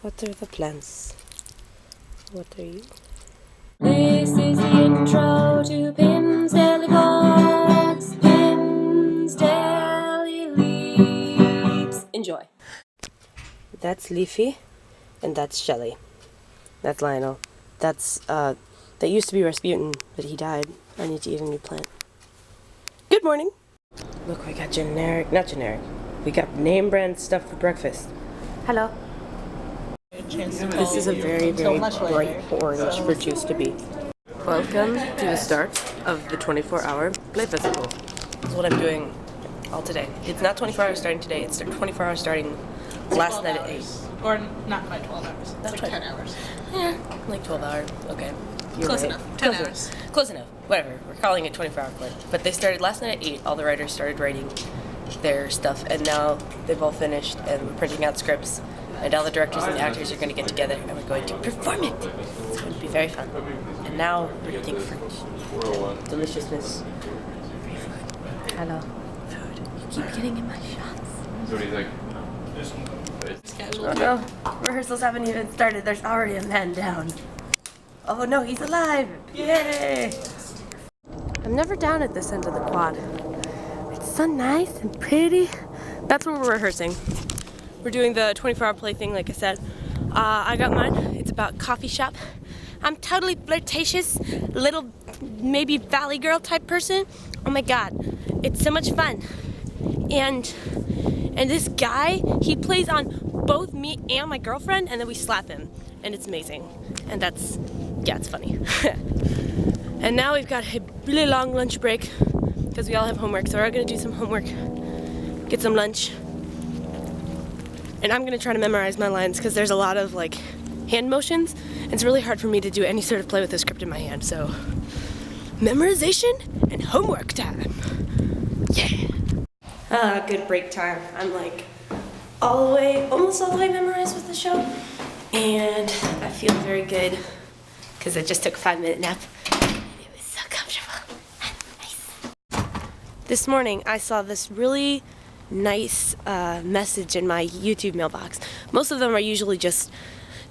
What are the plans? What are you? This is the intro to Pim's Daily Vlogs. Pim's Daily Leaps. Enjoy. That's Leafy, and that's Shelly. That's Lionel. That's, that used to be Rasputin, but he died. I need to eat a new plant. Good morning! Look, we got not generic. We got name brand stuff for breakfast. Hello. This is a very, very bright orange for juice to be. Welcome to the start of the 24-hour play festival. That's what I'm doing all today. It's not 24 hours starting today, it's 24 hours starting last night at 8. Or not quite 12 hours. It's like 10 hours. Yeah, like 12 hours. Okay. Close enough. 10 hours. Close enough. Whatever. We're calling it 24-hour play. But they started last night at 8. All the writers started writing their stuff, and now they've all finished, and we're printing out scripts, and all the directors and the actors are going to get together, and we're going to perform it. It's going to be very fun. And now we're eating fruit. Deliciousness. Free food. Hello. Food. You keep getting in my shots. So what do you think? Oh no, rehearsals haven't even started. There's already a man down. Oh no, he's alive! Yay! I'm never down at this end of the quad. It's so nice and pretty. That's where we're rehearsing. We're doing the 24-hour play thing, like I said. I got mine. It's about coffee shop. I'm totally flirtatious, little maybe valley girl type person. Oh my god, it's so much fun. And this guy, he plays on both me and my girlfriend, and then we slap him, and it's amazing. And that's, yeah, it's funny. And now we've got a really long lunch break because we all have homework, so we're gonna do some homework, get some lunch, and I'm gonna try to memorize my lines because there's a lot of like hand motions, and it's really hard for me to do any sort of play with the script in my hand. So memorization and homework time. Yeah. Good break time. I'm like almost all the way memorized with the show, and I feel very good because I just took a 5-minute nap. It was so comfortable and nice. This morning I saw this really nice message in my YouTube mailbox. Most of them are usually just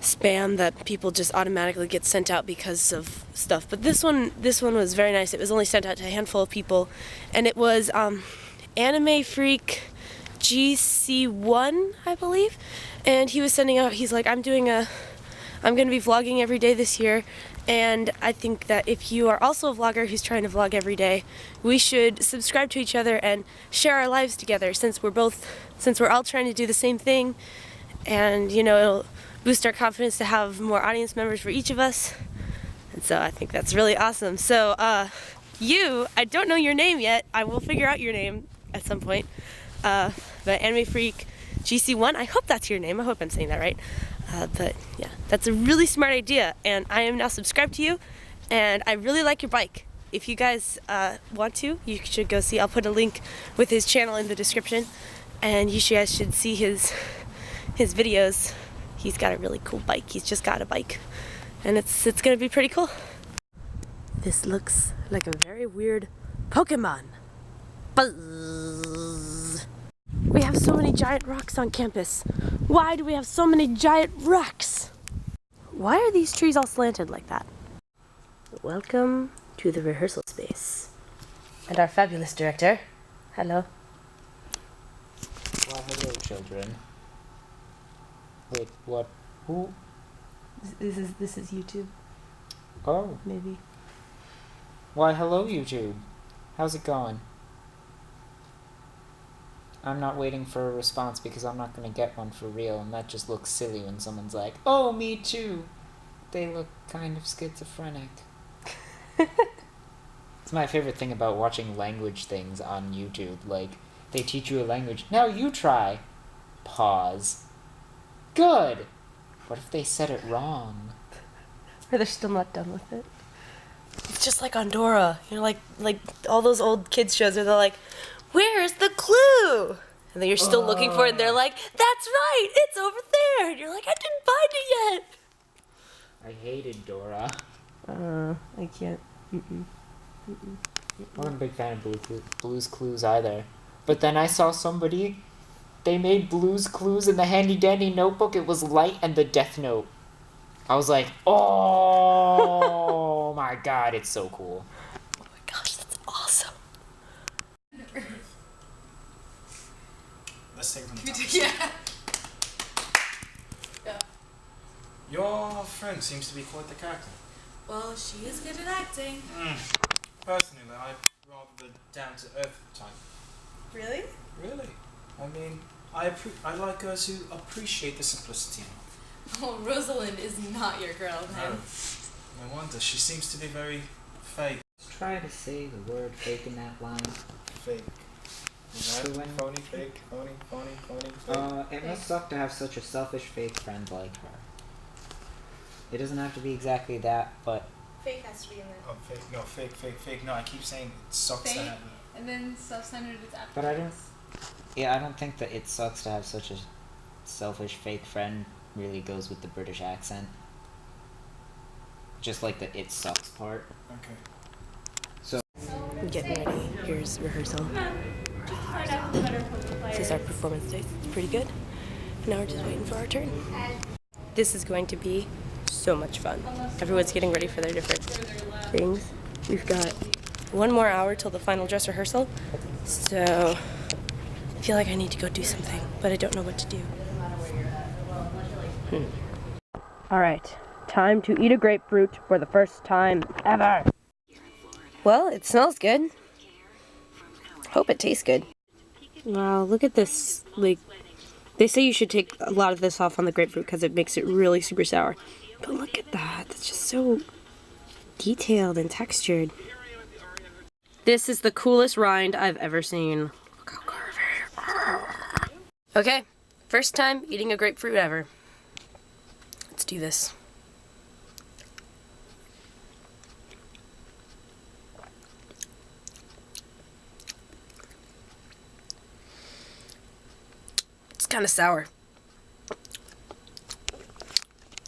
spam that people just automatically get sent out because of stuff, but this one was very nice. It was only sent out to a handful of people, and it was Anime Freak GC1, I believe, and he was sending out, he's like, I'm gonna be vlogging every day this year, and I think that if you are also a vlogger who's trying to vlog every day, we should subscribe to each other and share our lives together, since we're all trying to do the same thing, and you know, it'll boost our confidence to have more audience members for each of us. And so I think that's really awesome. So I don't know your name yet. I will figure out your name at some point. But Anime Freak GC1, I hope that's your name. I hope I'm saying that right. But yeah, that's a really smart idea, and I am now subscribed to you, and I really like your bike. If you guys want to, you should go see. I'll put a link with his channel in the description, and you guys should see his videos. He's got a really cool bike. He's just got a bike, and it's gonna be pretty cool. This looks like a very weird Pokemon. Buzz. We have so many giant rocks on campus. Why do we have so many giant rocks? Why are these trees all slanted like that? Welcome to the rehearsal space. And our fabulous director. Hello. Well, hello, children. Wait, what? Who? This is YouTube, Oh. maybe. Why, hello, YouTube. How's it going? I'm not waiting for a response because I'm not going to get one for real, and that just looks silly when someone's like, oh, me too. They look kind of schizophrenic. It's my favorite thing about watching language things on YouTube. Like, they teach you a language. Now you try. Pause. Good! What if they said it wrong? Or they're still not done with it. It's just like on Dora. You know, like all those old kids shows where they're like, where's the clue? And then you're still looking for it, and they're like, that's right, it's over there. And you're like, I didn't find it yet. I hated Dora. I can't. I wasn't a big fan of Blue's Clues either. But then I saw somebody they made Blue's Clues in the handy dandy notebook. It was light and the Death Note. I was like, oh my god, it's so cool. Oh my gosh, that's awesome. Let's take from the top. Yeah. Your friend seems to be quite the character. Well, she is good at acting. Personally, I'm rather the down-to-earth type. Really? Really? I mean, I like girls who appreciate the simplicity. Oh, Rosalind is not your girl, then. No wonder. She seems to be very fake. Try to say the word fake in that line. Fake. So when- Phony, fake, phony, fake. It must suck to have such a selfish fake friend like her. It doesn't have to be exactly that, but Fake has to be in there. Oh, fake. No, fake. No, I keep saying it sucks to Fake? have And then self-centered is after. But I don't. Yeah, I don't think that it sucks to have such a selfish fake friend really goes with the British accent. Just like the "it sucks" part. Okay. I'm getting ready. Here's rehearsal. This is our performance day. It's pretty good. Now we're just waiting for our turn. This is going to be so much fun. Everyone's getting ready for their different things. We've got 1 more hour till the final dress rehearsal, so I feel like I need to go do something, but I don't know what to do. All right, time to eat a grapefruit for the first time ever. Well, it smells good. Hope it tastes good. Wow, look at this. Like, they say you should take a lot of this off on the grapefruit because it makes it really super sour. But look at that. That's just so detailed and textured. This is the coolest rind I've ever seen. Look how curvy. Okay, first time eating a grapefruit ever. Let's do this. It's kind of sour.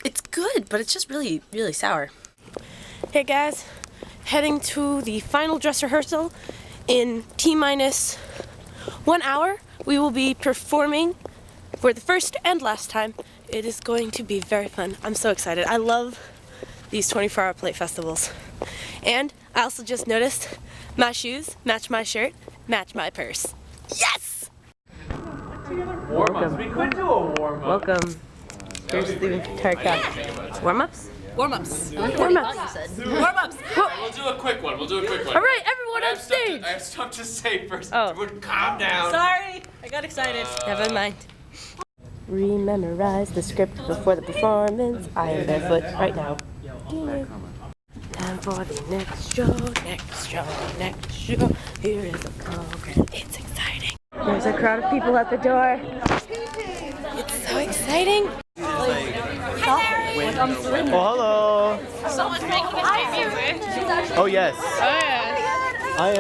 It's good, but it's just really, really sour. Hey guys, heading to the final dress rehearsal in T-minus 1 hour. We will be performing for the first and last time. It is going to be very fun. I'm so excited. I love these 24-hour play festivals. And I also just noticed my shoes match my shirt, match my purse. Yes! Warm-ups. We could do a warm-up. Welcome. Here's the entire crowd. Warm-ups? Warm-ups. Warm-ups. Warm-ups. We'll do a quick one. All right, everyone on stage. I have stuff to say first. Oh. Everyone calm down. Sorry, I got excited. Never mind. Rememorize the script before the performance. I am barefoot right now. Time for the next show, next show, next show. Here is the program. It's exciting. There's a crowd of people at the door. It's so exciting. Oh, hello. Someone's making us music. Oh, yes. I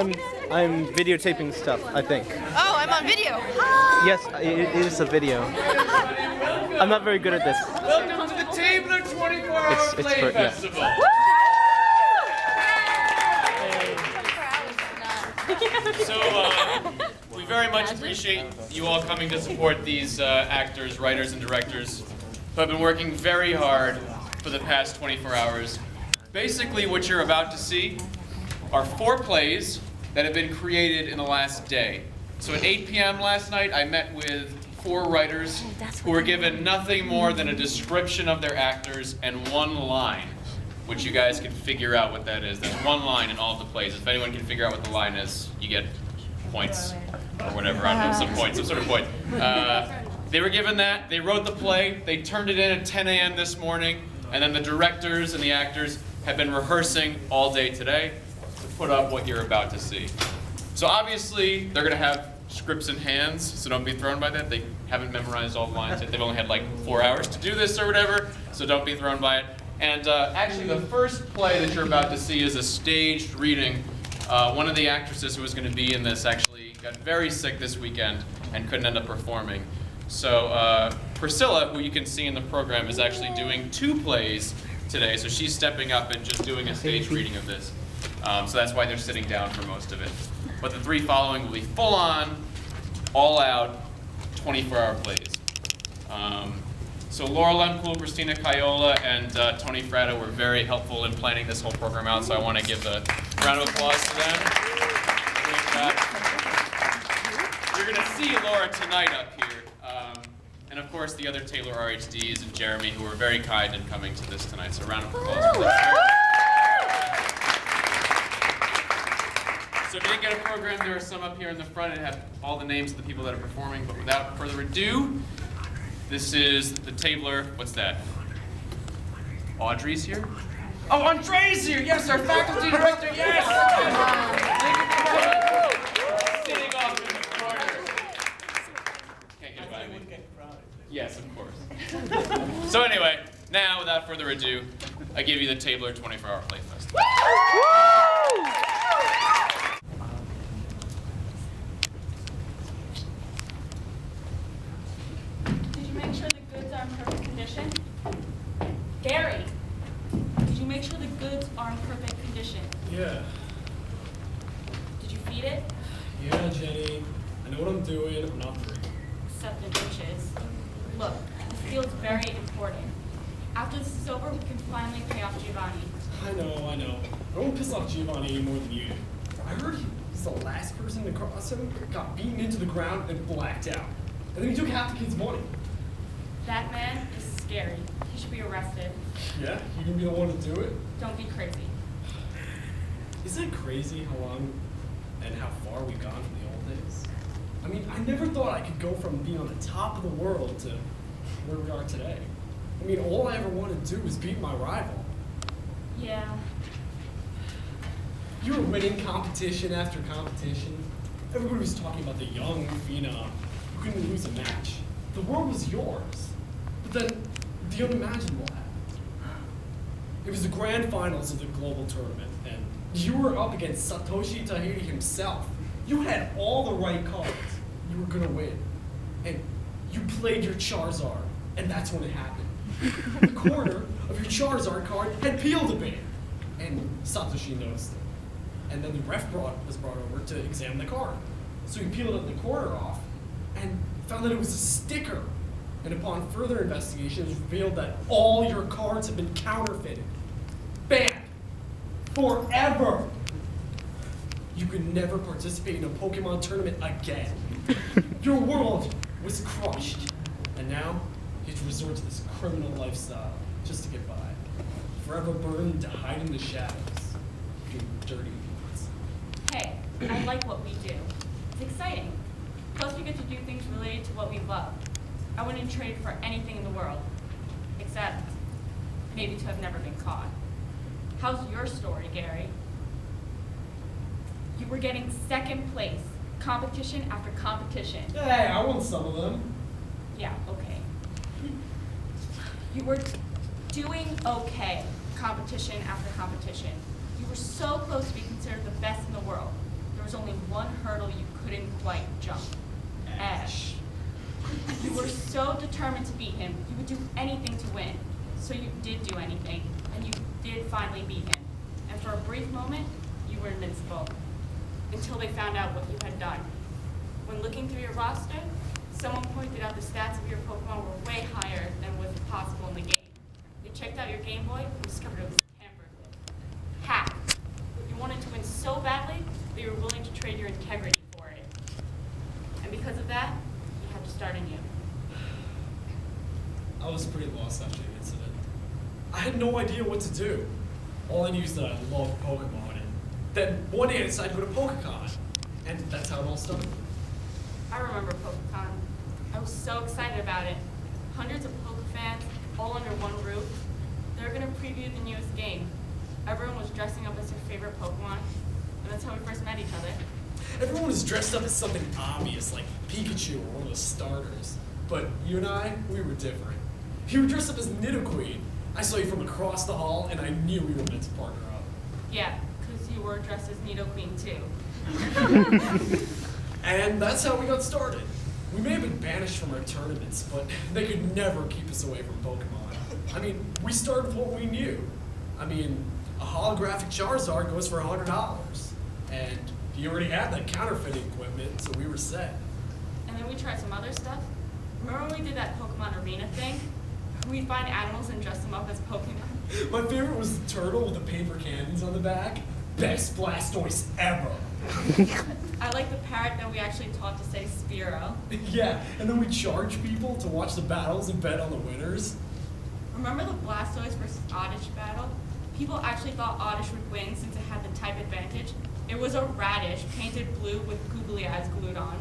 am videotaping stuff, I think. Oh, I'm on video. Yes, it is a video. I'm not very good at this. Welcome to the Tabler 24-hour It's Play for- yeah. Festival. So, we very much appreciate you all coming to support these actors, writers, and directors who have been working very hard for the past 24 hours. Basically, what you're about to see are 4 plays that have been created in the last day. So at 8 p.m. last night, I met with 4 writers who were given nothing more than a description of their actors and 1 line, which you guys can figure out what that is. There's 1 line in all of the plays. If anyone can figure out what the line is, you get points or whatever. I don't know, some point, some sort of point. They were given that. They wrote the play. They turned it in at 10 a.m. this morning, and then the directors and the actors have been rehearsing all day today to put up what you're about to see. So obviously, they're going to have scripts in hands, so don't be thrown by that. They haven't memorized all the lines yet. They've only had like 4 hours to do this or whatever, so don't be thrown by it. And actually, the first play that you're about to see is a staged reading. One of the actresses who was going to be in this actually got very sick this weekend and couldn't end up performing. So Priscilla, who you can see in the program, is actually doing 2 plays today. So she's stepping up and just doing a staged reading of this. So that's why they're sitting down for most of it. But the 3 following will be full on, all out, 24-hour plays. So Laura Lempool, Christina Caiola, and Tony Fratto were very helpful in planning this whole program out, so I want to give a round of applause to them. You're going to see Laura tonight up here. And of course, the other Taylor RHDs and Jeremy, who were very kind in coming to this tonight. So a round of applause for them. So if you didn't get a program, there are some up here in the front and have all the names of the people that are performing. But without further ado, this is the tabler. What's that? Audrey's here? Oh, Andre's here! Yes, our faculty director, yes! Sitting off in the corner. Can't get by me. Yes, of course. So anyway, now, without further ado, I give you the Tabler 24-Hour Play Fest. Did you make sure the goods are in perfect condition? Gary, did you make sure the goods are in perfect condition? Yeah. Did you feed it? Yeah, Jenny. I know what I'm doing. I'm not free. Except the dishes. Look, this deal's very important. After this is over, we can finally pay off Giovanni. I know. I won't piss off Giovanni any more than you do. I heard he was the last person to cross him, got beaten into the ground, and blacked out. And then he took half the kid's money. That man is scary. He should be arrested. Yeah? You gonna be the one to do it? Don't be crazy. Isn't it crazy how long and how far we've gone from the old days? I mean, I never thought I could go from being on the top of the world to where we are today. I mean, all I ever wanted to do was beat my rival. Yeah. You were winning competition after competition. Everybody was talking about the young phenom who couldn't lose a match. The world was yours. But then the unimaginable happened. It was the grand finals of the global tournament, and you were up against Satoshi Tajiri himself. You had all the right cards. You were gonna win. And you played your Charizard, and that's when it happened. The corner of your Charizard card had peeled a bit, and Satoshi noticed it. And then the ref was brought over to examine the card. So he peeled up the corner off, and found that it was a sticker. And upon further investigation, it was revealed that all your cards had been counterfeited. Banned. Forever. You could never participate in a Pokemon tournament again. Your world was crushed. And now, you have to resort to this criminal lifestyle just to get by. Forever burned to hide in the shadows. Doing dirty deeds. Hey, I like what we do. It's exciting. Plus, we get to do things related to what we love. I wouldn't trade for anything in the world, except maybe to have never been caught. How's your story, Gary? You were getting second place, competition after competition. Hey, I won some of them. Yeah, okay. You were doing okay, competition after competition. You were so close to be considered the best in the world. There was only one hurdle you couldn't quite jump. Ash. You were so determined to beat him, you would do anything to win. So you did do anything, and you did finally beat him. And for a brief moment, you were invincible. Until they found out what you had done. When looking through your roster, someone pointed out the stats of your Pokemon were way higher than was possible in the game. They checked out your Game Boy and discovered it was tampered with. Hacked. You wanted to win so badly that you were willing to trade your integrity for it. And because of that, you had to start anew. I was pretty lost after the incident. I had no idea what to do. All I knew is that I loved Pokemon, and then one day I decided to go to PokeCon, and that's how it all started. I remember PokeCon. I was so excited about it. Hundreds of Poke fans, all under one roof. They were going to preview the newest game. Everyone was dressing up as their favorite Pokemon, and that's how we first met each other. Everyone was dressed up as something obvious, like Pikachu or one of the starters. But you and I, we were different. You were dressed up as Nidoqueen. I saw you from across the hall, and I knew we were meant to partner up. Yeah, because you were dressed as Nidoqueen too. And that's how we got started. We may have been banished from our tournaments, but they could never keep us away from Pokemon. I mean, we started with what we knew. I mean, a holographic Charizard goes for $100. And he already had that counterfeiting equipment, so we were set. And then we tried some other stuff. Remember when we did that Pokemon Arena thing? We'd find animals and dress them up as Pokemon. My favorite was the turtle with the paper cannons on the back. Best Blastoise ever. I like the parrot that we actually taught to say Spearow. Yeah, and then we charge people to watch the battles and bet on the winners. Remember the Blastoise versus Oddish battle? People actually thought Oddish would win since it had the type advantage. It was a radish painted blue with googly eyes glued on.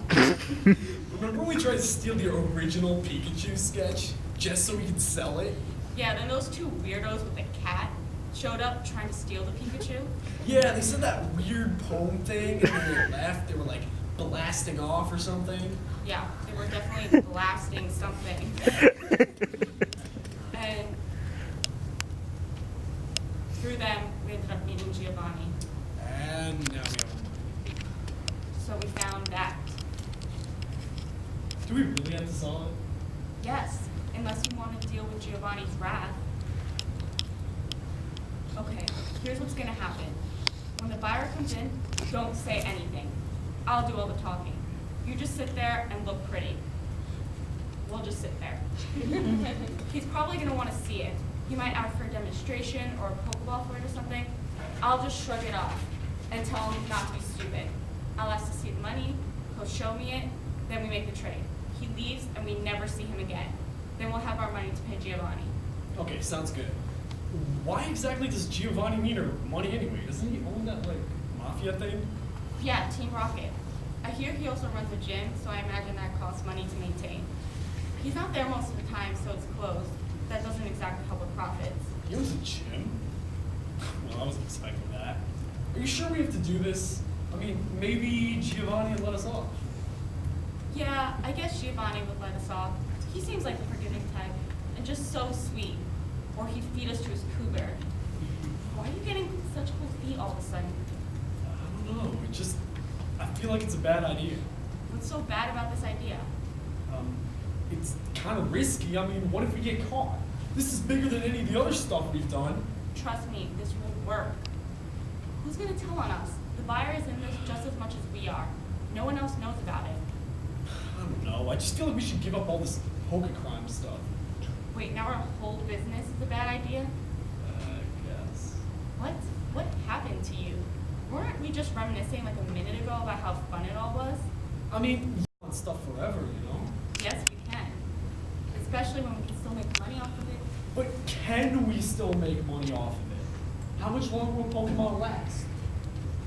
Remember when we tried to steal the original Pikachu sketch just so we could sell it? Yeah, then those two weirdos with the cat showed up trying to steal the Pikachu. Yeah, they said that weird poem thing, and when they left, they were like blasting off or something. Yeah, they were definitely blasting something. And through them, we ended up meeting Giovanni. And now we have one. So we found that. Do we really have to solve it? Yes, unless you want to deal with Giovanni's wrath. Okay, here's what's gonna happen. When the buyer comes in, don't say anything. I'll do all the talking. You just sit there and look pretty. We'll just sit there. He's probably gonna want to see it. He might ask for a demonstration or a Pokeball for it or something. I'll just shrug it off and tell him not to be stupid. I'll ask to see the money, he'll show me it, then we make the trade. He leaves and we never see him again. Then we'll have our money to pay Giovanni. Okay, sounds good. Why exactly does Giovanni need our money anyway? Doesn't he own that, like, mafia thing? Yeah, Team Rocket. I hear he also runs a gym, so I imagine that costs money to maintain. He's not there most of the time, so it's closed. That doesn't exactly help with profits. He owns a gym? Well, I wasn't expecting that. Are you sure we have to do this? I mean, maybe Giovanni will let us off. Yeah, I guess Giovanni would let us off. He seems like a forgiving type, and just so sweet. Or he'd feed us to his Pooh Bear. Why are you getting such cold feet all of a sudden? I don't know, I feel like it's a bad idea. What's so bad about this idea? It's kind of risky. I mean, what if we get caught? This is bigger than any of the other stuff we've done. Trust me, this will work. Who's gonna tell on us? The buyer is in this just as much as we are. No one else knows about it. I don't know. I just feel like we should give up all this poker crime stuff. Wait, now our whole business is a bad idea? I guess. What happened to you? Weren't we just reminiscing like a minute ago about how fun it all was? I mean, you want stuff forever, you know? Yes, we can. Especially when we can still make money off of it. But can we still make money off of it? How much longer will Pokemon last?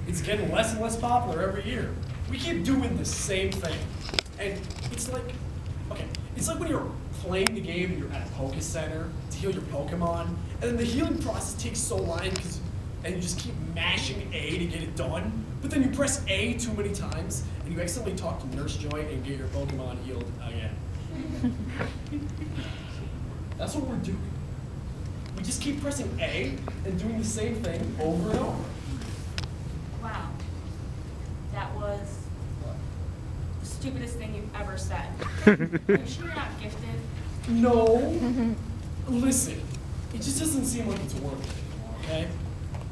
It's getting less and less popular every year. We keep doing the same thing. And it's like, okay, it's like when you're playing the game and you're at a Poke Center to heal your Pokemon, and then the healing process takes so long and you just keep mashing A to get it done, but then you press A too many times and you accidentally talk to Nurse Joy and get your Pokemon healed again. That's what we're doing. We just keep pressing A and doing the same thing over and over. Wow. That was the stupidest thing you've ever said. Are you sure you're not gifted? No. Listen, it just doesn't seem like it's worth it anymore, okay?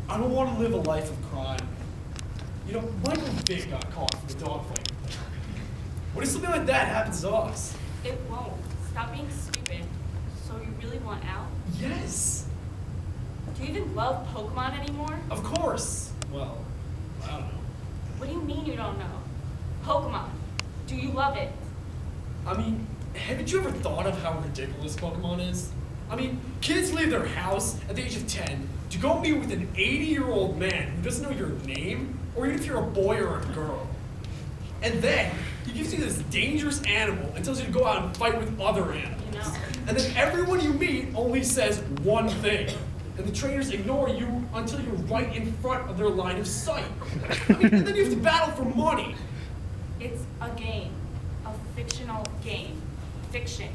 I don't want to live a life of crime. You know, Michael Vick got caught for the dogfight. What if something like that happens to us? It won't. Stop being stupid. So you really want out? Yes. Do you even love Pokemon anymore? Of course. Well, I don't know. What do you mean you don't know? Pokemon. Do you love it? I mean, haven't you ever thought of how ridiculous Pokemon is? I mean, kids leave their house at the age of 10 to go meet with an 80-year-old man who doesn't know your name, or even if you're a boy or a girl. And then he gives you this dangerous animal and tells you to go out and fight with other animals. You know. And then everyone you meet only says one thing. And the trainers ignore you until you're right in front of their line of sight. I mean, and then you have to battle for money. It's a game. A fictional game. Fiction.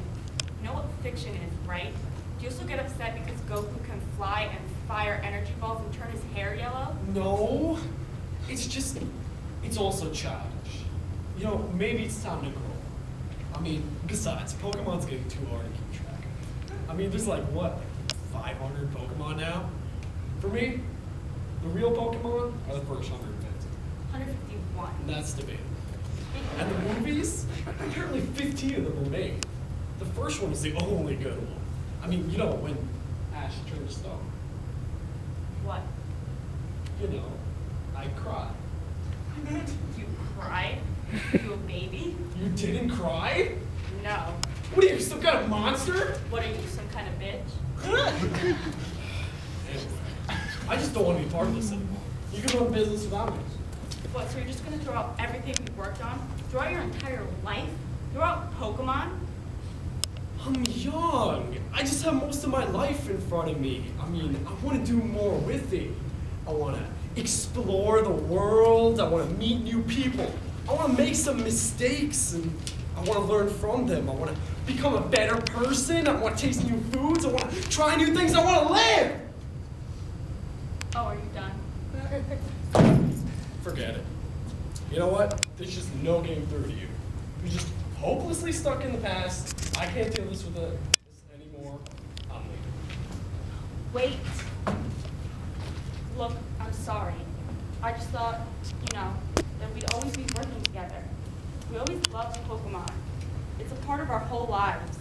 You know what fiction is, right? Do you also get upset because Goku can fly and fire energy balls and turn his hair yellow? No, it's just, it's also childish. You know, maybe it's time to grow. I mean, besides, Pokemon's getting too hard to keep track of. I mean, there's like, what, 500 Pokemon now? For me, the real Pokemon are the first 150. 151. And that's debatable. And the movies? Apparently 15 of them were made. The first one was the only good one. I mean, you know, when Ash turned stone. What? You know, I cried. You cried? You a baby? You didn't cry? No. What are you, some kind of monster? What are you, some kind of bitch? I just don't want to be part of this anymore. You can run business without me. What, so you're just gonna throw out everything you worked on? Throw out your entire life? Throw out Pokemon? I'm young. I just have most of my life in front of me. I mean, I want to do more with it. I want to explore the world. I want to meet new people. I want to make some mistakes and I want to learn from them. I want to become a better person. I want to taste new foods. I want to try new things. I want to live. Oh, are you done? Forget it. You know what? There's just no getting through to you. You're just hopelessly stuck in the past. I can't deal this with this anymore. I'm leaving. Wait. Look, I'm sorry. I just thought, you know, that we'd always be working together. We always loved Pokemon. It's a part of our whole lives.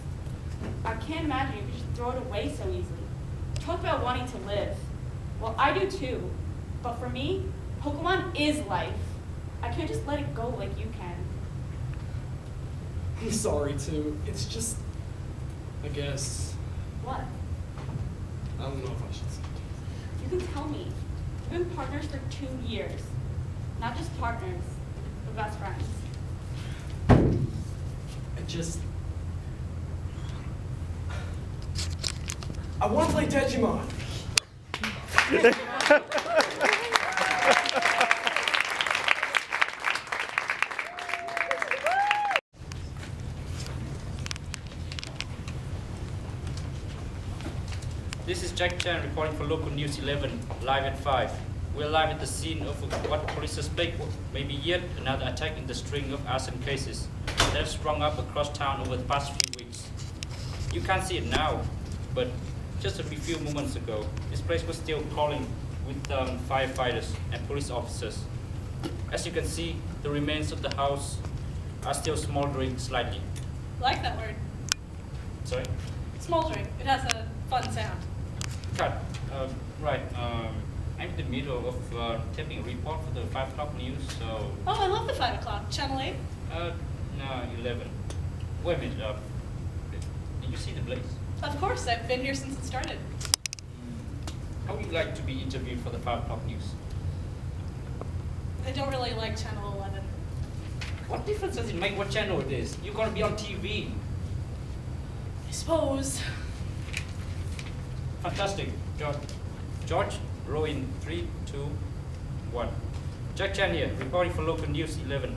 I can't imagine you could just throw it away so easily. Talk about wanting to live. Well, I do too. But for me, Pokemon is life. I can't just let it go like you can. I'm sorry too. It's just, I guess, What? I don't know if I should say it. You can tell me. We've been partners for 2 years. Not just partners, but best friends. I want to play Digimon. This is Jack Chan reporting for Local News 11, live at 5. We're live at the scene of what police suspect may be yet another attack in the string of arson cases that have sprung up across town over the past few weeks. You can't see it now, but just a few moments ago, this place was still crawling with firefighters and police officers. As you can see, the remains of the house are still smoldering slightly. Like that word. Sorry? Smoldering. It has a fun sound. Cut. Right. I'm in the middle of taping a report for the 5 o'clock news, so... Oh, I love the 5 o'clock. Channel 8? No, 11. Wait a minute. Did you see the blaze? Of course, I've been here since it started. How would you like to be interviewed for the 5 o'clock news? I don't really like Channel 11. What difference does it make what channel it is? You're gonna be on TV. I suppose. Fantastic. George, roll in 3, 2, 1. Jack Chan here, reporting for Local News 11.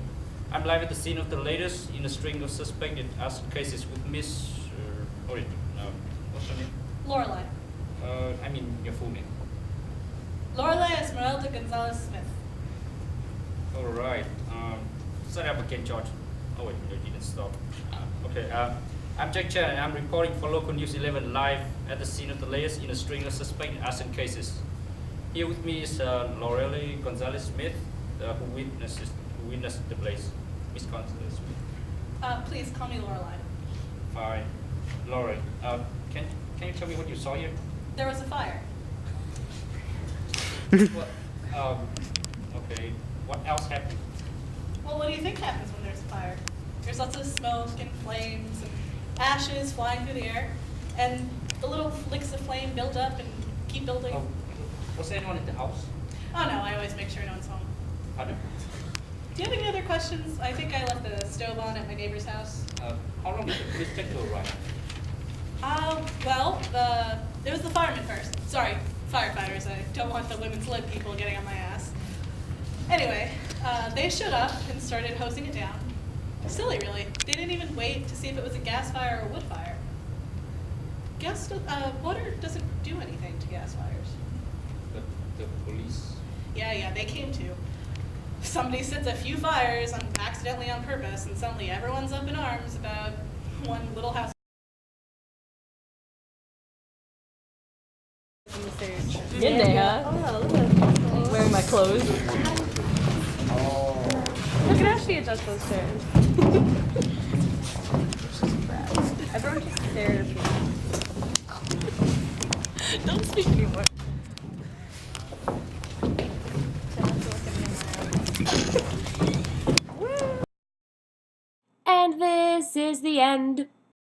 I'm live at the scene of the latest in a string of suspected arson cases with Miss... what's her name? Lorelei. I mean your full name. Lorelei Esmeralda Gonzalez Smith. Alright. Set up again, George. Oh wait, you didn't stop. Okay. I'm Jack Chan and I'm reporting for Local News 11 live at the scene of the latest in a string of suspected arson cases. Here with me is Lorelei Gonzalez Smith, who witnessed the blaze. Miss Gonzalez Smith. Please call me Lorelei. Fine. Lorelei, can you tell me what you saw here? There was a fire. Well, okay. What else happened? Well, what do you think happens when there's a fire? There's lots of smoke and flames and ashes flying through the air, and the little flicks of flame build up and keep building. Oh, was anyone at the house? Oh no, I always make sure no one's home. Pardon? Do you have any other questions? I think I left the stove on at my neighbor's house. How long did the police take to arrive? Well, it was the firemen first. Sorry, firefighters. I don't want the women's lib people getting on my ass. Anyway, they showed up and started hosing it down. Silly, really. They didn't even wait to see if it was a gas fire or a wood fire. Water doesn't do anything to gas fires. But the police? Yeah, they came too. Somebody sets a few fires accidentally on purpose, and suddenly everyone's up in arms about one little house. Midday, huh? Oh, look at wearing my clothes. can actually adjust those chairs. Everyone just stared at me. Don't speak anymore. And this is the end.